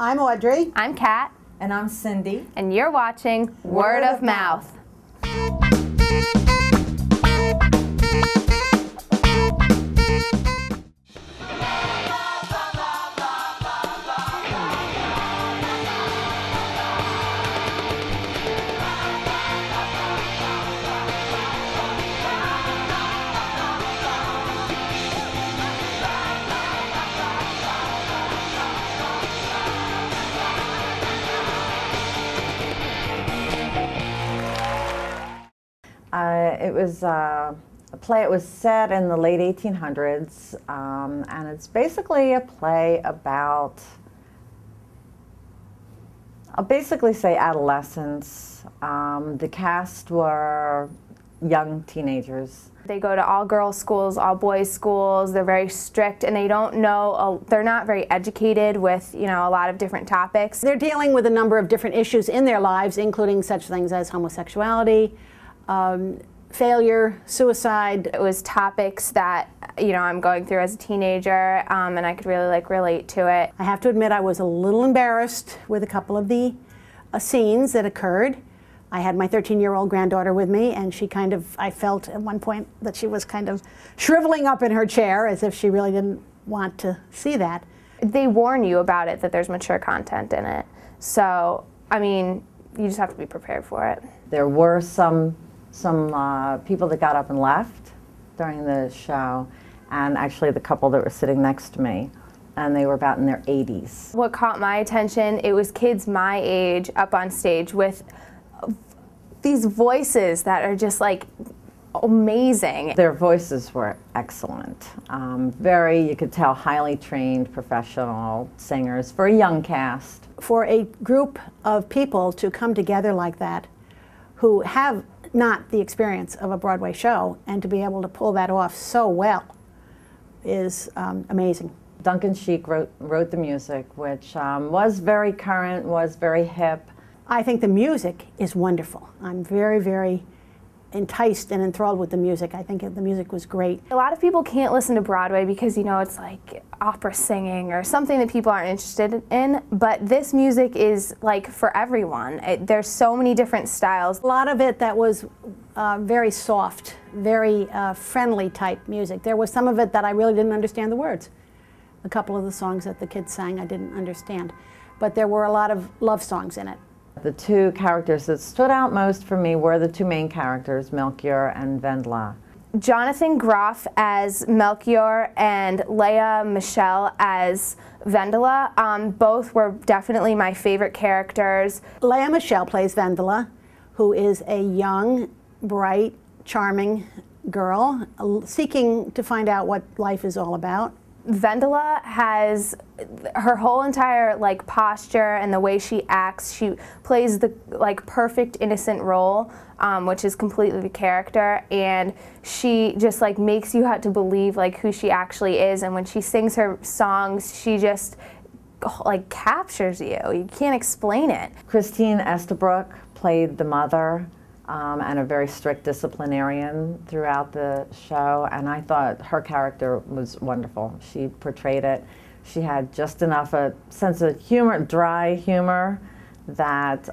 I'm Audrey. I'm Kat. And I'm Cindy. And you're watching Word of Mouth. It was a play. It was set in the late 1800s, and it's basically a play about, I'll basically say adolescence. The cast were young teenagers. They go to all girls schools, all boys schools. They're very strict, and they don't know, they're not very educated with, a lot of different topics. They're dealing with a number of different issues in their lives, including such things as homosexuality, failure, suicide. It was topics that, I'm going through as a teenager, and I could really relate to it. I have to admit I was a little embarrassed with a couple of the scenes that occurred. I had my 13-year-old granddaughter with me, and I felt at one point that she was kind of shriveling up in her chair as if she really didn't want to see that. They warn you about it, that there's mature content in it. So, you just have to be prepared for it. There were some people that got up and left during the show, and actually the couple that were sitting next to me, and they were about in their 80s. What caught my attention, it was kids my age up on stage with these voices that are just amazing. Their voices were excellent. You could tell, highly trained professional singers for a young cast. For a group of people to come together like that, who have not the experience of a Broadway show, and to be able to pull that off so well is amazing. Duncan Sheik wrote the music, which was very current, was very hip. I think the music is wonderful. I'm very, very enticed and enthralled with the music. I think the music was great. A lot of people can't listen to Broadway because, it's like opera singing or something that people aren't interested in, but this music is for everyone. There's so many different styles. A lot of it that was very soft, very friendly type music. There was some of it that I really didn't understand the words. A couple of the songs that the kids sang I didn't understand, but there were a lot of love songs in it. The two characters that stood out most for me were the two main characters, Melchior and Wendla. Jonathan Groff as Melchior and Lea Michele as Wendla. Both were definitely my favorite characters. Lea Michele plays Wendla, who is a young, bright, charming girl seeking to find out what life is all about. Wendla has her whole entire posture and the way she acts. She plays the perfect innocent role, which is completely the character, and she just makes you have to believe who she actually is. And when she sings her songs, she just captures you. You can't explain it. Christine Estabrook played the mother. And a very strict disciplinarian throughout the show, and I thought her character was wonderful. She portrayed it. She had just enough a sense of humor, dry humor, that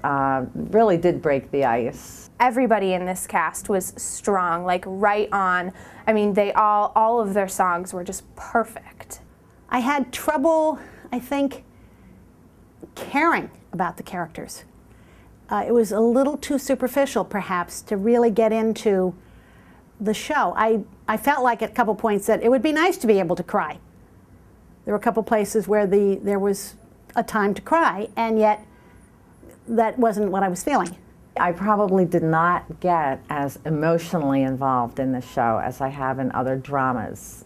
really did break the ice. Everybody in this cast was strong, right on. All of their songs were just perfect. I had trouble, I think, caring about the characters. It was a little too superficial, perhaps, to really get into the show. I felt like at a couple points that it would be nice to be able to cry. There were a couple places where there was a time to cry, and yet that wasn't what I was feeling. I probably did not get as emotionally involved in the show as I have in other dramas,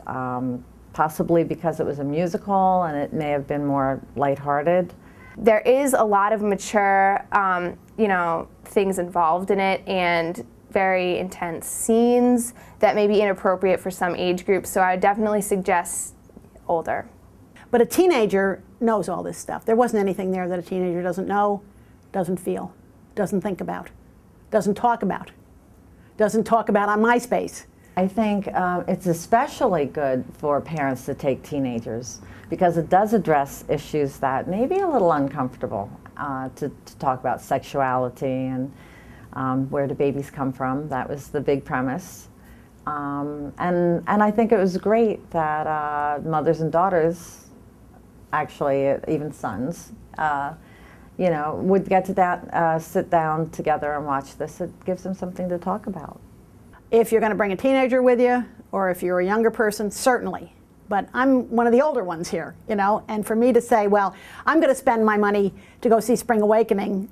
possibly because it was a musical and it may have been more lighthearted. There is a lot of mature, things involved in it, and very intense scenes that may be inappropriate for some age groups, so I would definitely suggest older. But a teenager knows all this stuff. There wasn't anything there that a teenager doesn't know, doesn't feel, doesn't think about, doesn't talk about on MySpace. I think it's especially good for parents to take teenagers because it does address issues that may be a little uncomfortable to talk about sexuality and where do babies come from. That was the big premise. And I think it was great that mothers and daughters, actually even sons, you know, would get to sit down together and watch this. It gives them something to talk about. If you're going to bring a teenager with you, or if you're a younger person, certainly. But I'm one of the older ones here, you know, and for me to say, well, I'm going to spend my money to go see Spring Awakening,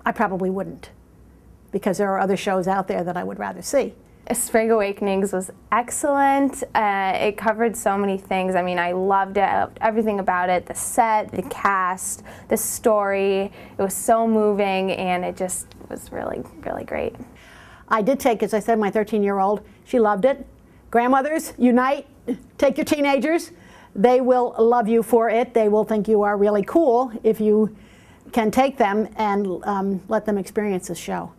I probably wouldn't, because there are other shows out there that I would rather see. Spring Awakenings was excellent. It covered so many things. I mean, I loved it, everything about it, the set, the cast, the story. It was so moving, and it just was really, really great. I did take, as I said, my 13-year-old. She loved it. Grandmothers, unite. Take your teenagers. They will love you for it. They will think you are really cool if you can take them and let them experience this show.